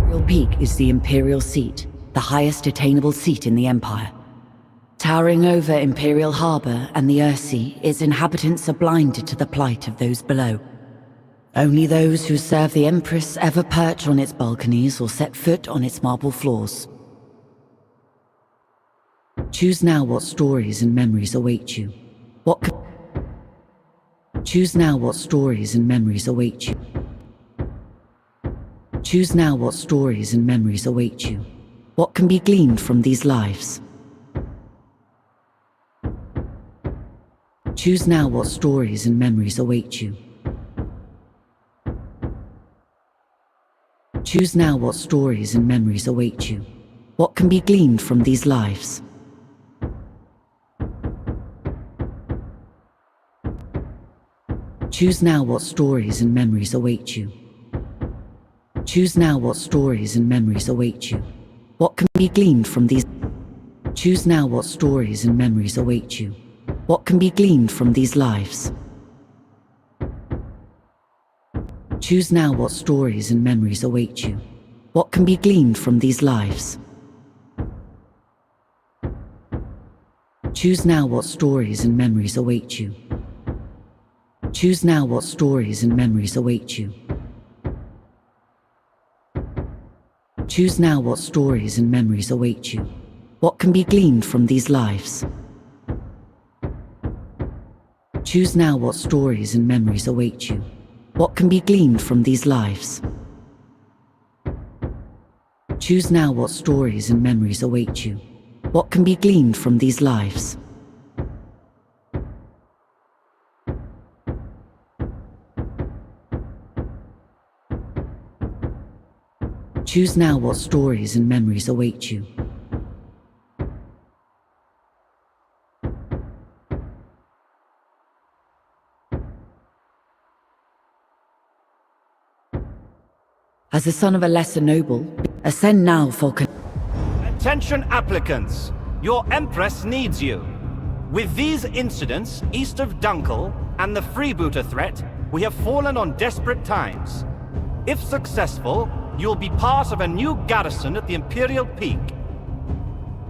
Imperial Peak is the Imperial Seat, the highest attainable seat in the Empire. Towering over Imperial Harbor and the Earthsea, its inhabitants are blinded to the plight of those below. Only those who serve the Empress ever perch on its balconies or set foot on its marble floors. Choose now what stories and memories await you. Choose now what stories and memories await you. Choose now what stories and memories await you. What can be gleaned from these lives? Choose now what stories and memories await you. Choose now what stories and memories await you. What can be gleaned from these lives? Choose now what stories and memories await you. Choose now what stories and memories await you. What can be gleaned from these? Choose now what stories and memories await you. What can be gleaned from these lives? Choose now what stories and memories await you. What can be gleaned from these lives? Choose now what stories and memories await you. Choose now what stories and memories await you. Choose now what stories and memories await you. What can be gleaned from these lives? Choose now what stories and memories await you. What can be gleaned from these lives? Choose now what stories and memories await you. What can be gleaned from these lives? Choose now what stories and memories await you. As the son of a lesser noble, ascend now, Falconeer. Attention applicants, your Empress needs you. With these incidents east of Dunkel and the freebooter threat, we have fallen on desperate times. If successful, you'll be part of a new garrison at the Imperial Peak.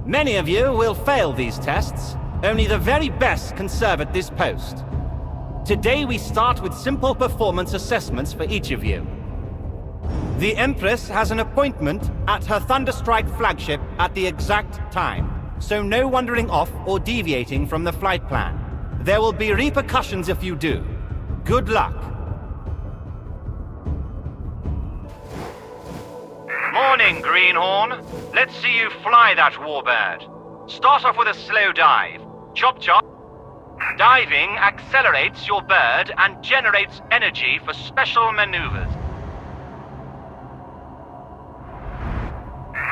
Many of you will fail these tests. Only the very best can serve at this post. Today we start with simple performance assessments for each of you. The Empress has an appointment at her Thunderstrike flagship at the exact time, so no wandering off or deviating from the flight plan. There will be repercussions if you do. Good luck. Morning, Greenhorn. Let's see you fly that warbird. Start off with a slow dive. Chop chop. Diving accelerates your bird and generates energy for special maneuvers.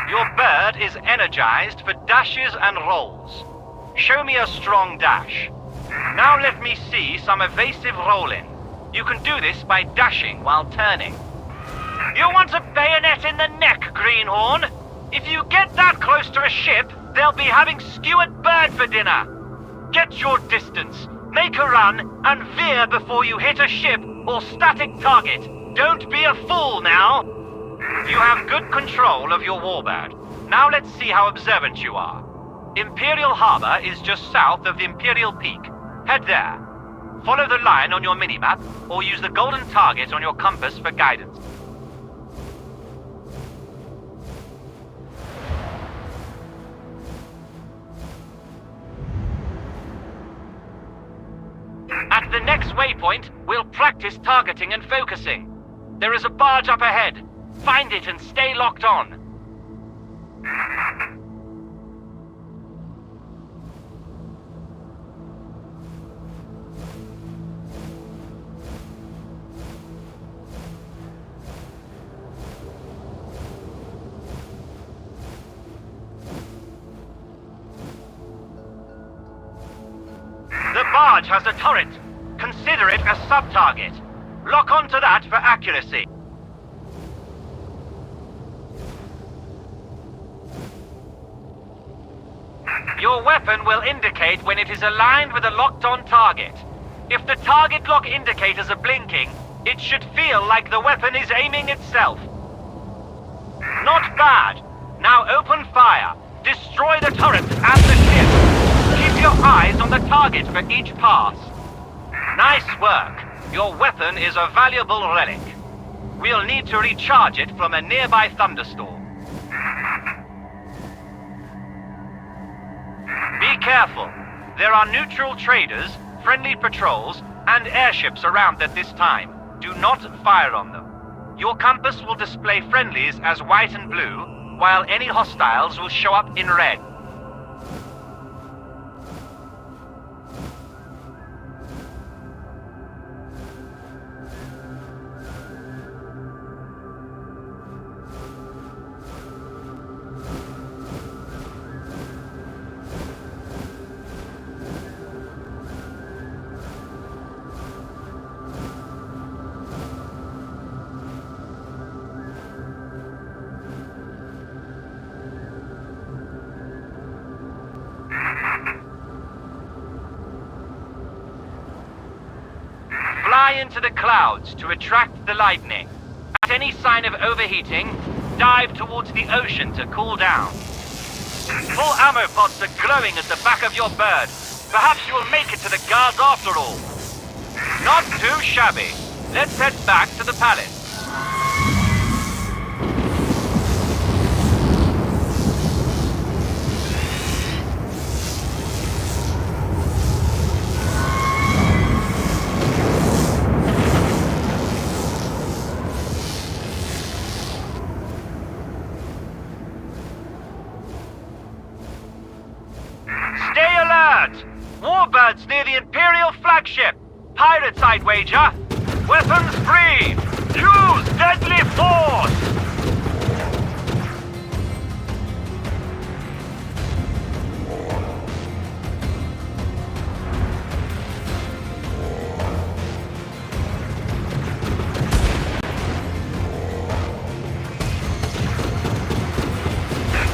Your bird is energized for dashes and rolls. Show me a strong dash. Now let me see some evasive rolling. You can do this by dashing while turning. You want a bayonet in the neck, Greenhorn? If you get that close to a ship, they'll be having skewered bird for dinner. Get your distance, make a run, and veer before you hit a ship or static target. Don't be a fool now. You have good control of your warbird. Now let's see how observant you are. Imperial Harbor is just south of the Imperial Peak. Head there. Follow the line on your minimap, or use the golden target on your compass for guidance. At the next waypoint, we'll practice targeting and focusing. There is a barge up ahead. Find it and stay locked on. The barge has a turret. Consider it a sub-target. Lock onto that for accuracy. Your weapon will indicate when it is aligned with a locked-on target. If the target lock indicators are blinking, it should feel like the weapon is aiming itself. bad. Now open fire. Destroy the turrets and the ship. Keep your eyes on the target for each pass. Nice work. Your weapon is a valuable relic. We'll need to recharge it from a nearby thunderstorm. Be careful. There are neutral traders, friendly patrols, and airships around at this time. Do not fire on them. Your compass will display friendlies as white and blue, while any hostiles will show up in red. Fly into the clouds to attract the lightning. At any sign of overheating, dive towards the ocean to cool down. Full ammo pods are glowing at the back of your bird. Perhaps you will make it to the guards after all. Not too shabby. Let's head back to the palace. Stay alert! Warbirds near the Imperial flagship! Pirates, I'd wager! Weapons free! Use deadly force!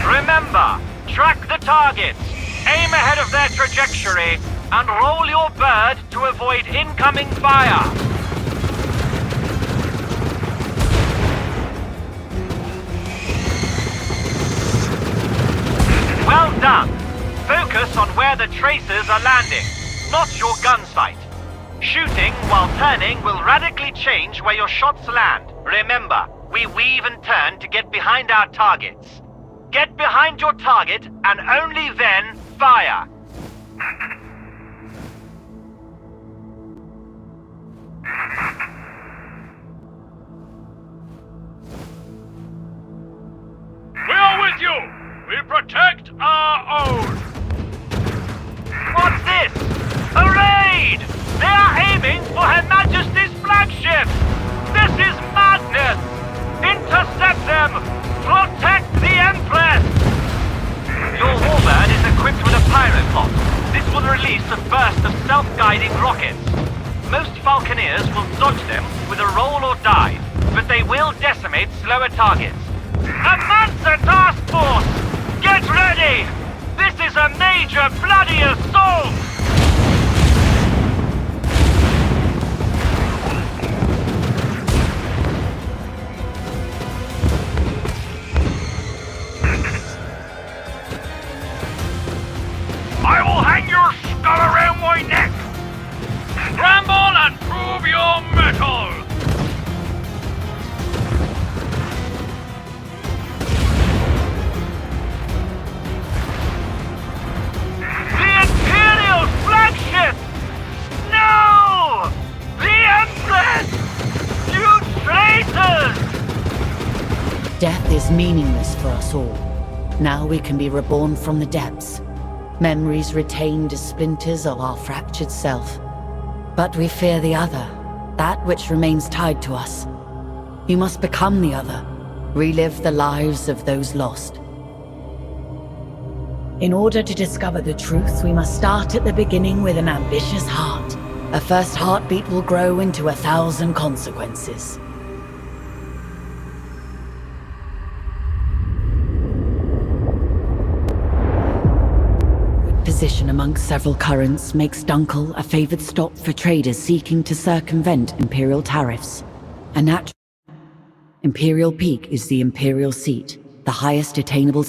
Remember, track the targets, aim ahead of their trajectory, and roll your bird to avoid incoming fire. Well done. Focus on where the tracers are landing, not your gun sight. Shooting while turning will radically change where your shots land. Remember, we weave and turn to get behind our targets. Get behind your target and only then fire. We are with you! We protect our own! What's this? A raid! They are aiming for Her Majesty's flagship! This is madness! Intercept them! Protect the Empress! Your warbird is equipped with a pyroclop. This will release a burst of self-guiding rockets. Most Falconeers will dodge them with a roll or dive, but they will decimate slower targets. A Mansa task force! Get ready! This is a major bloody assault! I will hang your skull around my neck! Scramble and prove your mettle! The Imperial flagship! No! The Empress! You traitors! Death is meaningless for us all. Now we can be reborn from the depths. Memories retained as splinters of our fractured self. But we fear the other, that which remains tied to us. We must become the other, relive the lives of those lost. In order to discover the truth, we must start at the beginning with an ambitious heart. A first heartbeat will grow into 1,000 consequences. Position amongst several currents makes Dunkel a favored stop for traders seeking to circumvent Imperial tariffs. A natural Imperial Peak is the Imperial seat, the highest attainable